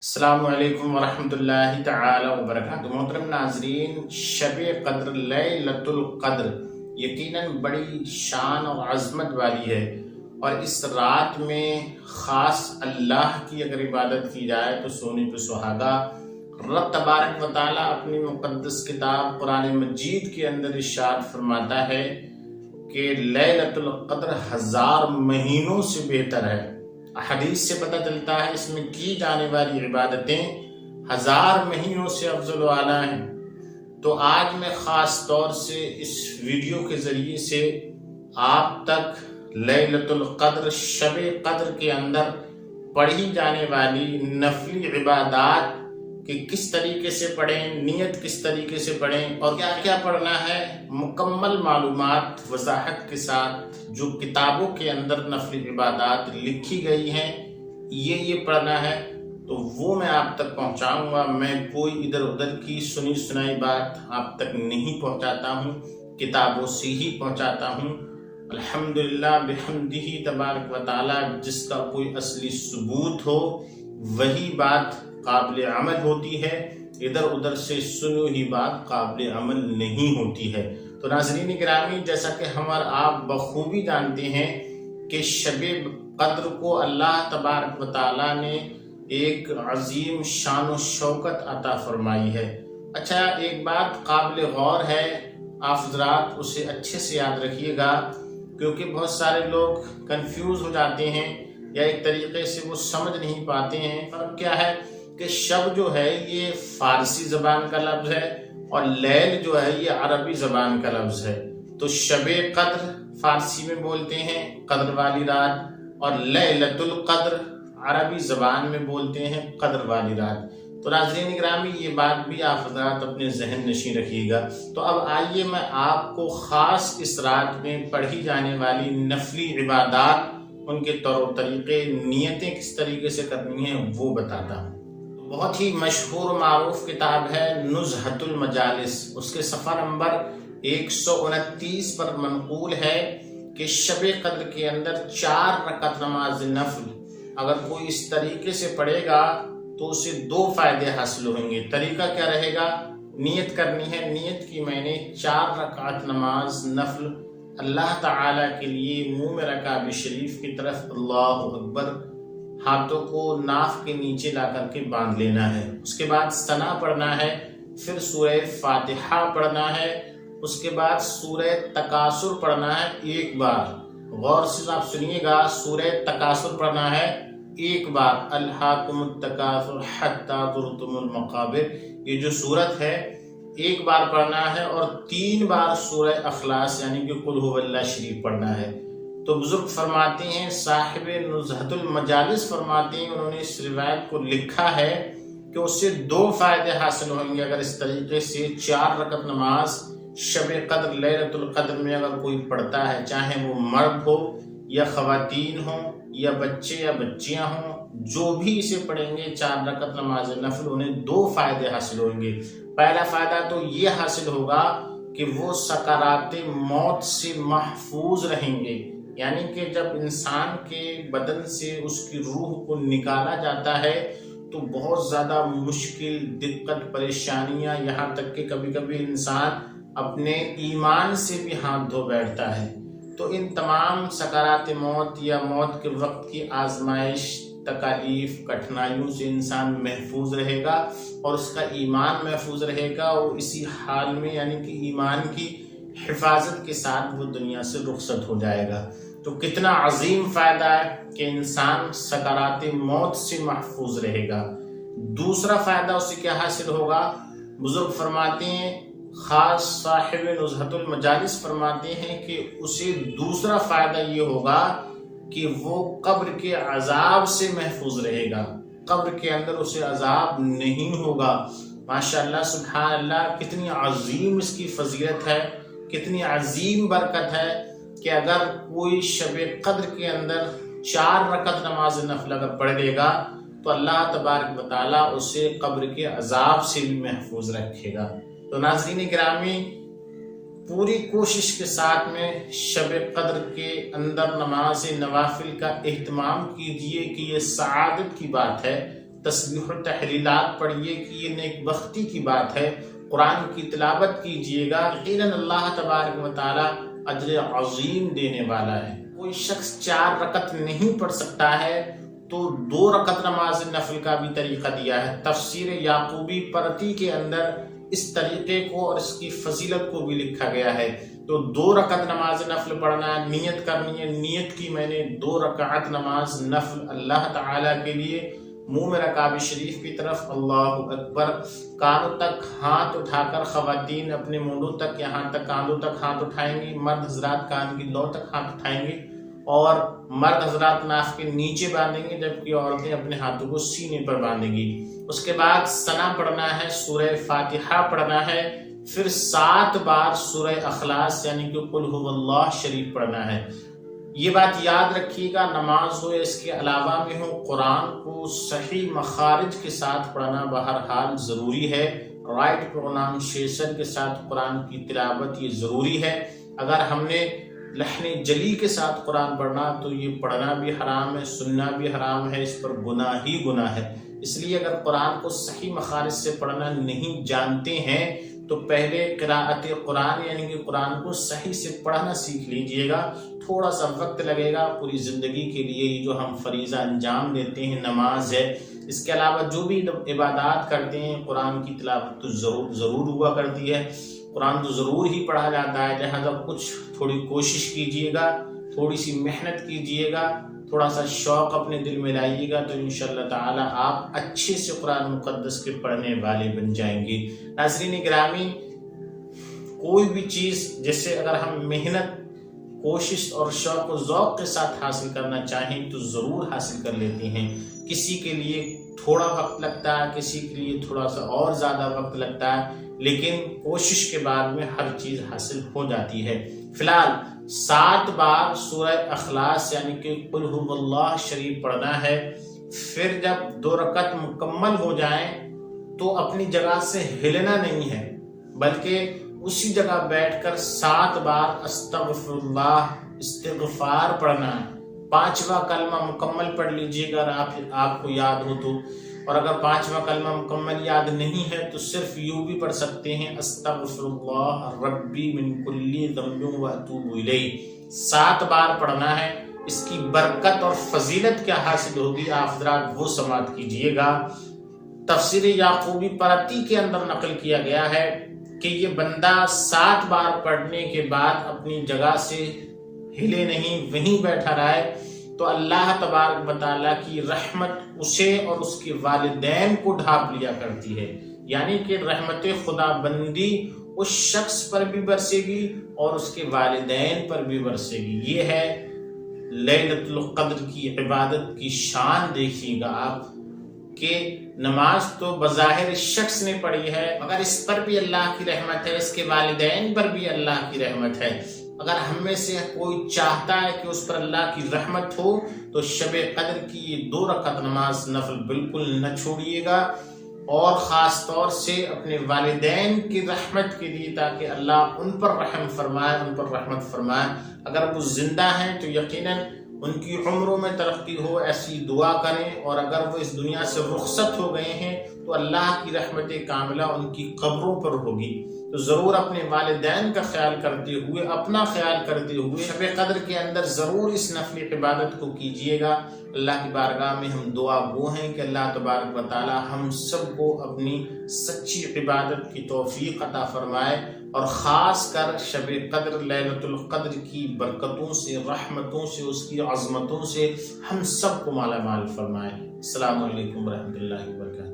السلام علیکم ورحمۃ اللہ تعالی وبرکاتہ۔ محترم ناظرین، شب قدر لیلۃ القدر یقیناً بڑی شان اور عظمت والی ہے، اور اس رات میں خاص اللہ کی اگر عبادت کی جائے تو سونے پہ سہاگا۔ رب تبارک و تعالیٰ اپنی مقدس کتاب قرآن مجید کے اندر ارشاد فرماتا ہے کہ لیلۃ القدر 1000 مہینوں سے بہتر ہے۔ حدیث سے پتہ چلتا ہے اس میں کی جانے والی عبادتیں 1000 مہینوں سے افضل و اعلیٰ ہیں۔ تو آج میں خاص طور سے اس ویڈیو کے ذریعے سے آپ تک لیلۃ القدر، شب قدر کے اندر پڑھی جانے والی نفلی عبادات کہ کس طریقے سے پڑھیں، نیت کس طریقے سے پڑھیں اور کیا کیا پڑھنا ہے، مکمل معلومات وضاحت کے ساتھ جو کتابوں کے اندر نفلی عبادات لکھی گئی ہیں یہ پڑھنا ہے، تو وہ میں آپ تک پہنچاؤں گا۔ میں کوئی ادھر ادھر کی سنی سنائی بات آپ تک نہیں پہنچاتا ہوں، کتابوں سے ہی پہنچاتا ہوں۔ الحمدللہ بحمدہ تبارک و تعالی، جس کا کوئی اصلی ثبوت ہو وہی بات قابل عمل ہوتی ہے، ادھر ادھر سے سنو ہی بات قابل عمل نہیں ہوتی ہے۔ تو ناظرین گرامی، جیسا کہ ہم اور آپ بخوبی جانتے ہیں کہ شب قدر کو اللہ تبارک و تعالیٰ نے ایک عظیم شان و شوکت عطا فرمائی ہے۔ اچھا، ایک بات قابل غور ہے، آپ حضرات اسے اچھے سے یاد رکھیے گا، کیونکہ بہت سارے لوگ کنفیوز ہو جاتے ہیں یا ایک طریقے سے وہ سمجھ نہیں پاتے ہیں۔ فرق کیا ہے کہ شب جو ہے یہ فارسی زبان کا لفظ ہے اور لیل جو ہے یہ عربی زبان کا لفظ ہے۔ تو شب قدر فارسی میں بولتے ہیں قدر والی رات، اور لیلۃ القدر عربی زبان میں بولتے ہیں قدر والی رات۔ تو ناظرین گرامی، یہ بات بھی آپ حضرات اپنے ذہن نشین رکھیے گا۔ تو اب آئیے میں آپ کو خاص اس رات میں پڑھی جانے والی نفلی عبادات، ان کے طور و طریقے، نیتیں کس طریقے سے کرنی ہیں وہ بتاتا ہوں۔ بہت ہی مشہور و معروف کتاب ہے نزہۃ المجالس، اس کے صفحہ نمبر 129 پر منقول ہے کہ شب قدر کے اندر 4 رکعت نماز نفل اگر کوئی اس طریقے سے پڑھے گا تو اسے 2 فائدے حاصل ہوں گے۔ طریقہ کیا رہے گا؟ نیت کرنی ہے، نیت کی میں نے 4 رکعت نماز نفل اللہ تعالیٰ کے لیے منہ میں رکعب شریف کی طرف اللہ اکبر، ہاتھوں کو ناف کے نیچے لا کر کے باندھ لینا ہے۔ اس کے بعد ثنا پڑھنا ہے، پھر سورہ فاتحہ پڑھنا ہے، اس کے بعد سورہ تکاثر پڑھنا ہے 1 بار۔ غور سے آپ سنیے گا، سورہ تکاثر پڑھنا ہے 1 بار، الہاکم التکاثر حتی زرتم المقابر، یہ جو سورت ہے 1 بار پڑھنا ہے، اور 3 بار سورہ اخلاص یعنی کہ قل هو اللہ شریف پڑھنا ہے۔ تو بزرگ فرماتے ہیں، صاحب نزہۃ المجالس فرماتے ہیں، انہوں نے اس روایت کو لکھا ہے کہ اس سے 2 فائدے حاصل ہوں گے اگر اس طریقے سے 4 رکعت نماز شب قدر لیلۃ القدر میں اگر کوئی پڑھتا ہے، چاہے وہ مرد ہو یا خواتین ہوں یا بچے یا بچیاں ہوں، جو بھی اسے پڑھیں گے 4 رکعت نماز نفل، انہیں 2 فائدے حاصل ہوں گے۔ پہلا فائدہ تو یہ حاصل ہوگا کہ وہ سکرات موت سے محفوظ رہیں گے، یعنی کہ جب انسان کے بدن سے اس کی روح کو نکالا جاتا ہے تو بہت زیادہ مشکل، دقت، پریشانیاں، یہاں تک کہ کبھی کبھی انسان اپنے ایمان سے بھی ہاتھ دھو بیٹھتا ہے۔ تو ان تمام سکرات موت یا موت کے وقت کی آزمائش، تکالیف، کٹھنائیوں سے انسان محفوظ رہے گا، اور اس کا ایمان محفوظ رہے گا، اور اسی حال میں یعنی کہ ایمان کی حفاظت کے ساتھ وہ دنیا سے رخصت ہو جائے گا۔ تو کتنا عظیم فائدہ ہے کہ انسان سکرات موت سے محفوظ رہے گا۔ دوسرا فائدہ اسے کیا حاصل ہوگا؟ بزرگ فرماتے ہیں، خاص صاحب نزہۃ المجالس فرماتے ہیں کہ اسے دوسرا فائدہ یہ ہوگا کہ وہ قبر کے عذاب سے محفوظ رہے گا، قبر کے اندر اسے عذاب نہیں ہوگا۔ ماشاءاللہ سبحان اللہ، کتنی عظیم اس کی فضیلت ہے، کتنی عظیم برکت ہے کہ اگر کوئی شب قدر کے اندر 4 رکعت نماز نفل اگر پڑھ لے گا تو اللہ تبارک و تعالیٰ اسے قبر کے عذاب سے بھی محفوظ رکھے گا۔ تو ناظرین گرامی، پوری کوشش کے ساتھ میں شب قدر کے اندر نماز نوافل کا اہتمام کیجیے کہ یہ سعادت کی بات ہے، تسبیح و تحلیلات پڑھیے کہ یہ نیک بختی کی بات ہے، قرآن کی تلاوت کیجئے گا، یقیناً اللہ تبارک و تعالی اجر عظیم دینے والا ہے۔ کوئی شخص 4 رکعت نہیں پڑھ سکتا ہے تو 2 رکعت نماز نفل کا بھی طریقہ دیا ہے۔ تفسیر یعقوبی پرتی کے اندر اس طریقے کو اور اس کی فضیلت کو بھی لکھا گیا ہے۔ تو 2 رکعت نماز نفل پڑھنا، نیت کرنی ہے، نیت کی میں نے 2 رکعت نماز نفل اللہ تعالیٰ کے لیے، منہ میں رکعب شریف کی طرف اللہ اکبر، کانوں تک ہاتھ اٹھا کر خواتین اپنے مونڈوں تک، یہاں تک کاندھوں تک ہاتھ اٹھائیں گی، مرد حضرات کان کی لو تک ہاتھ اٹھائیں گے اور مرد حضرات ناف کے نیچے باندھیں گے، جبکہ عورتیں اپنے ہاتھوں کو سینے پر باندھیں گی۔ اس کے بعد ثنا پڑھنا ہے، سورہ فاتحہ پڑھنا ہے، پھر 7 بار سورہ اخلاص یعنی کہ قل هو اللہ شریف پڑھنا ہے۔ یہ بات یاد رکھیے گا، نماز ہو یا اس کے علاوہ میں ہو، قرآن کو صحیح مخارج کے ساتھ پڑھنا بہرحال ضروری ہے۔ رائٹ پرونانسیشن کے ساتھ قرآن کی تلاوت یہ ضروری ہے۔ اگر ہم نے لحن جلی کے ساتھ قرآن پڑھنا تو یہ پڑھنا بھی حرام ہے، سننا بھی حرام ہے، اس پر گناہ ہی گناہ ہے۔ اس لیے اگر قرآن کو صحیح مخارج سے پڑھنا نہیں جانتے ہیں تو پہلے قراءت قرآن یعنی کہ قرآن کو صحیح سے پڑھنا سیکھ لیجئے گا۔ تھوڑا سا وقت لگے گا، پوری زندگی کے لیے یہ جو ہم فریضہ انجام دیتے ہیں نماز ہے، اس کے علاوہ جو بھی عبادات کرتے ہیں قرآن کی تلاوت تو ضرور ہوا کرتی ہے، قرآن تو ضرور ہی پڑھا جاتا ہے، لہذا کچھ تھوڑی کوشش کیجئے گا، تھوڑی سی محنت کیجئے گا، تھوڑا سا شوق اپنے دل میں لائیے گا تو انشاءاللہ تعالی آپ اچھے سے قرآن مقدس کے پڑھنے والے بن جائیں گے۔ ناظرین گرامی، کوئی بھی چیز جیسے اگر ہم محنت، کوشش اور شوق و ذوق کے ساتھ حاصل کرنا چاہیں تو ضرور حاصل کر لیتے ہیں۔ کسی کے لیے تھوڑا وقت لگتا ہے، کسی کے لیے تھوڑا سا اور زیادہ وقت لگتا ہے، لیکن کوشش کے بعد میں ہر چیز حاصل ہو جاتی ہے۔ فی الحال 7 بار سورہ اخلاص یعنی کہ قل هو اللہ شریف پڑھنا ہے۔ پھر جب 2 رکعت مکمل ہو جائیں تو اپنی جگہ سے ہلنا نہیں ہے، بلکہ اسی جگہ بیٹھ کر 7 بار استغفر اللہ استغفار پڑھنا ہے۔ 5واں کلمہ مکمل پڑھ لیجئے گا اگر آپ کو یاد ہو تو، اور اگر 5واں کلمہ مکمل یاد نہیں ہے تو صرف یوں بھی پڑھ سکتے ہیں استغفر اللہ ربی من کل ذنب واتوب الیہ۔ 7 بار پڑھنا ہے۔ اس کی برکت اور فضیلت کیا حاصل ہوگی آپ حضرات وہ سماعت کیجئے گا۔ تفسیر یعقوبی پرتی کے اندر نقل کیا گیا ہے کہ یہ بندہ 7 بار پڑھنے کے بعد اپنی جگہ سے ہلے نہیں، وہیں بیٹھا رہے تو اللہ تبارک و تعالیٰ کی رحمت اسے اور اس کے والدین کو ڈھانپ لیا کرتی ہے، یعنی کہ رحمت خدا بندی اس شخص پر بھی برسے گی اور اس کے والدین پر بھی برسے گی۔ یہ ہے لیلۃ القدر کی عبادت کی شان۔ دیکھیے گا آپ کہ نماز تو بظاہر شخص نے پڑھی ہے، مگر اس پر بھی اللہ کی رحمت ہے، اس کے والدین پر بھی اللہ کی رحمت ہے۔ اگر ہم میں سے کوئی چاہتا ہے کہ اس پر اللہ کی رحمت ہو تو شب قدر کی یہ 2 رکعت نماز نفل بالکل نہ چھوڑیے گا، اور خاص طور سے اپنے والدین کی رحمت کے لیے، تاکہ اللہ ان پر رحم فرمائے، ان پر رحمت فرمائے۔ اگر وہ زندہ ہیں تو یقیناً ان کی عمروں میں ترقی ہو، ایسی دعا کریں، اور اگر وہ اس دنیا سے رخصت ہو گئے ہیں تو اللہ کی رحمت کاملہ ان کی قبروں پر ہوگی۔ تو ضرور اپنے والدین کا خیال کرتے ہوئے، اپنا خیال کرتے ہوئے شب قدر کے اندر ضرور اس نفلی عبادت کو کیجیے گا۔ اللہ کی بارگاہ میں ہم دعا گو ہیں کہ اللہ تبارک و تعالی ہم سب کو اپنی سچی عبادت کی توفیق عطا فرمائے، اور خاص کر شب قدر لیلۃ القدر کی برکتوں سے، رحمتوں سے، اس کی عظمتوں سے ہم سب کو مالا مال فرمائے۔ السلام علیکم ورحمۃ اللہ وبرکاتہ۔